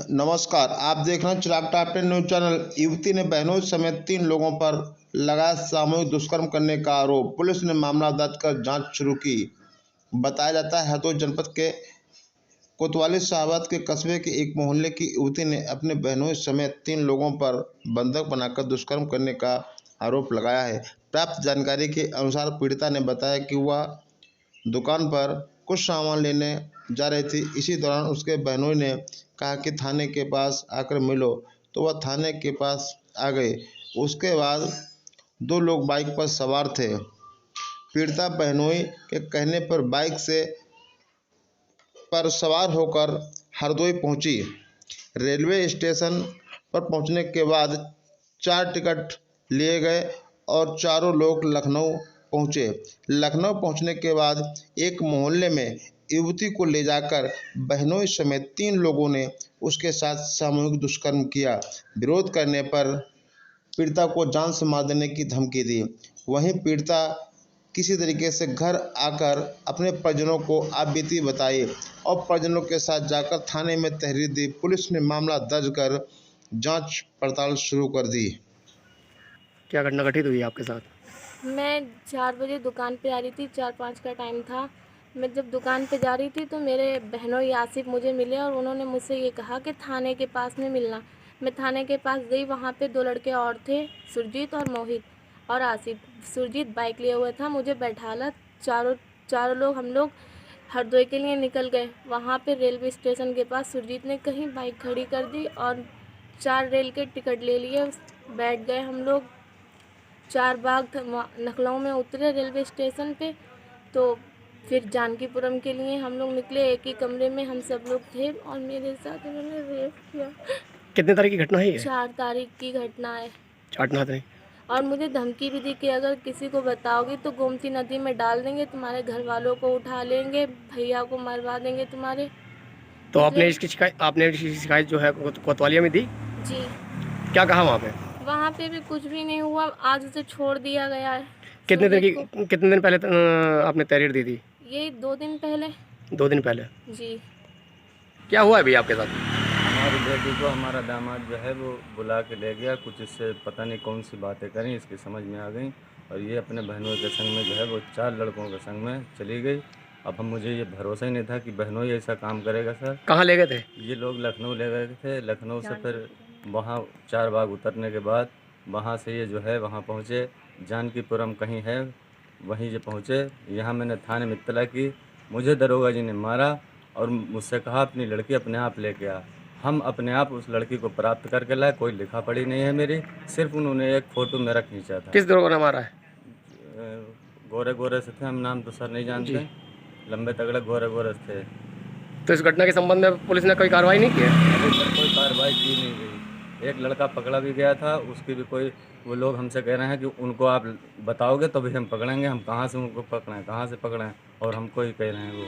नमस्कार, आप देख रहे हैं चिराग टाइप न्यूज चैनल। युवती ने बहनों समेत 3 लोगों पर लगाया सामूहिक दुष्कर्म करने का आरोप। पुलिस ने मामला दर्ज कर जांच शुरू की। बताया जाता है हरदोई जनपद के कोतवाली साहबाद के कस्बे के एक मोहल्ले की युवती ने अपने बहनों समेत 3 लोगों पर बंधक बनाकर दुष्कर्म करने का आरोप लगाया है। प्राप्त जानकारी के अनुसार पीड़िता ने बताया कि वह दुकान पर कुछ सामान लेने जा रही थी। इसी दौरान उसके बहनों ने कहा कि थाने के पास आकर मिलो, तो वह थाने के पास आ गए। उसके बाद 2 लोग बाइक पर सवार थे। पीड़िता बहनोई के कहने पर बाइक से पर सवार होकर हरदोई पहुंची। रेलवे स्टेशन पर पहुंचने के बाद 4 टिकट लिए गए और चारों लोग लखनऊ पहुंचे। लखनऊ पहुंचने के बाद एक मोहल्ले में युवती को ले जाकर बहनोई समेत 3 लोगों ने उसके साथ सामूहिक दुष्कर्म किया। विरोध करने पर पीड़िता को जान से मार देने की धमकी दी। वहीं पीड़िता किसी तरीके से घर आकर अपने परिजनों को आप बीती बताई और परिजनों के साथ जाकर थाने में तहरीर दी। पुलिस ने मामला दर्ज कर जांच पड़ताल शुरू कर दी। क्या घटना घटित हुई आपके साथ? मैं 4 बजे दुकान पे आ रही थी, 4-5 का टाइम था। मैं जब दुकान पे जा रही थी तो मेरे बहनोई आसिफ मुझे मिले और उन्होंने मुझसे ये कहा कि थाने के पास में मिलना। मैं थाने के पास गई, वहाँ पे 2 लड़के और थे, सुरजीत और मोहित और आसिफ। सुरजीत बाइक लिए हुए था, मुझे बैठाला। चारों लोग हम लोग हरदोई के लिए निकल गए। वहाँ पे रेलवे स्टेशन के पास सुरजीत ने कहीं बाइक खड़ी कर दी और 4 रेल के टिकट ले लिए। बैठ गए हम लोग। 4 बाग लखनऊ में उतरे रेलवे स्टेशन पे, तो फिर जानकीपुरम के लिए हम लोग निकले। एक ही कमरे में हम सब लोग थे और मेरे साथ उन्होंने रेप किया। कितने तारीख की घटना है ये? 4 तारीख की घटना है। 4 तारीख। और मुझे धमकी भी दी कि अगर किसी को बताओगी तो गोमती नदी में डाल देंगे, तुम्हारे घर वालों को उठा लेंगे, भैया को मरवा देंगे तुम्हारे। तो आपने इसकी शिकायत जो है कोतवालिया में दी? जी। क्या कहा वहाँ पे? वहाँ पे भी कुछ भी नहीं हुआ, आज उसे छोड़ दिया गया है। कितने दिन पहले आपने तहरीर दी थी? ये 2 दिन पहले। 2 दिन पहले। जी। क्या हुआ अभी आपके साथ? हमारी बेटी को हमारा दामाद जो है वो बुला के ले गया। कुछ इससे पता नहीं कौन सी बातें करी, इसकी समझ में आ गई और ये अपने बहनों के संग में जो है वो 4 लड़कों के संग में चली गई। अब मुझे ये भरोसा ही नहीं था कि बहनों ही ऐसा काम करेगा। सर, कहाँ ले गए थे? ये लोग लखनऊ ले गए थे। लखनऊ से फिर वहाँ 4 बाग उतरने के बाद वहाँ से ये जो है वहाँ पहुँचे, जानकीपुरम कहीं है, वहीं जो पहुँचे। यहाँ मैंने थाने में इत्तला की। मुझे दरोगा जी ने मारा और मुझसे कहा अपनी लड़की अपने आप लेके आ। हम अपने आप उस लड़की को प्राप्त करके लाए। कोई लिखा पढ़ी नहीं है मेरी, सिर्फ उन्होंने एक फ़ोटो मेरा खींचा था। किस दरोगा ने मारा है? गोरे गोरे से थे, हम नाम तो सर नहीं जानते, लंबे तगड़े गोरे गोरे थे। तो इस घटना के संबंध में पुलिस ने कोई कार्रवाई नहीं की है? अभी तक कोई कार्रवाई की नहीं गई। एक लड़का पकड़ा भी गया था, उसकी भी कोई, वो लोग हमसे कह रहे हैं कि उनको आप बताओगे तो भी हम पकड़ेंगे। हम कहाँ से उनको पकड़ें, कहाँ से पकड़ें, और हमको ही कह रहे हैं वो।